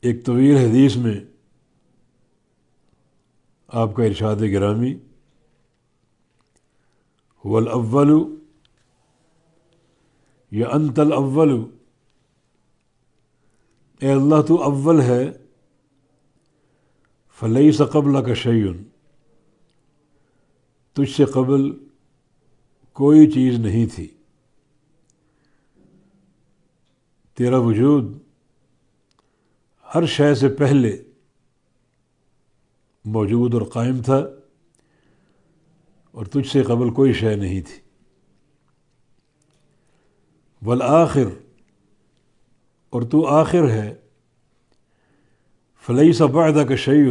ایک طویل حدیث میں آپ کا ارشاد گرامی هو الاول یا انت الاول، اے اللہ تو اول ہے، فلیس قبلک شیء، تجھ سے قبل کوئی چیز نہیں تھی، تیرا وجود ہر شے سے پہلے موجود اور قائم تھا، اور تجھ سے قبل کوئی شے نہیں تھی۔ والآخر، اور تو آخر ہے، فلیس بعدک شیء،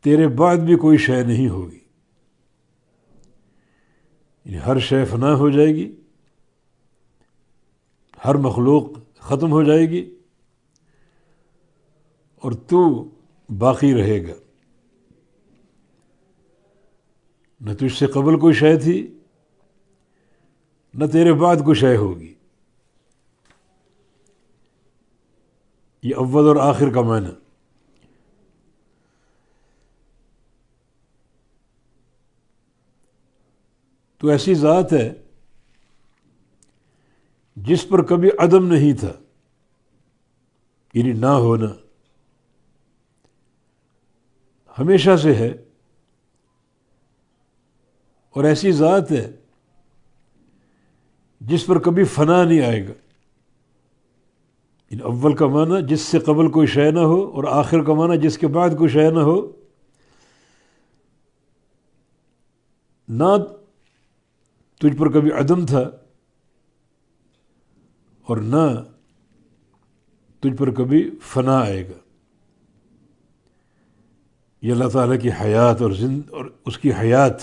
تیرے بعد بھی کوئی شے نہیں ہوگی، یعنی ہر شے فنا ہو جائے گی، ہر مخلوق ختم ہو جائے گی، اور تو باقی رہے گا۔ نہ تجھ سے قبل کوئی شے تھی، نہ تیرے بعد کوئی شے ہوگی۔ یہ اول اور آخر کا معنی۔ تو ایسی ذات ہے جس پر کبھی عدم نہیں تھا، یعنی نہ ہونا، ہمیشہ سے ہے، اور ایسی ذات ہے جس پر کبھی فنا نہیں آئے گا۔ ان اول کا معنی جس سے قبل کوئی شے نہ ہو، اور آخر کا معنی جس کے بعد کوئی شے نہ ہو۔ نہ تجھ پر کبھی عدم تھا، اور نہ تجھ پر کبھی فنا آئے گا۔ یہ اللہ تعالیٰ کی حیات اور اس کی حیات،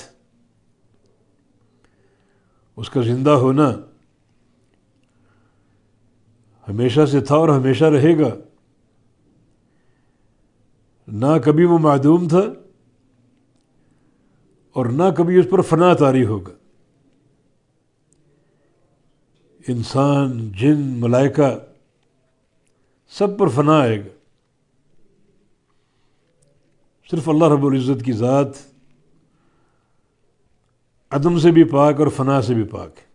اس کا زندہ ہونا ہمیشہ سے تھا اور ہمیشہ رہے گا۔ نہ کبھی وہ معدوم تھا، اور نہ کبھی اس پر فنا طاری ہوگا۔ انسان، جن، ملائکہ، سب پر فنا آئے گا، صرف اللہ رب العزت کی ذات عدم سے بھی پاک اور فنا سے بھی پاک ہے۔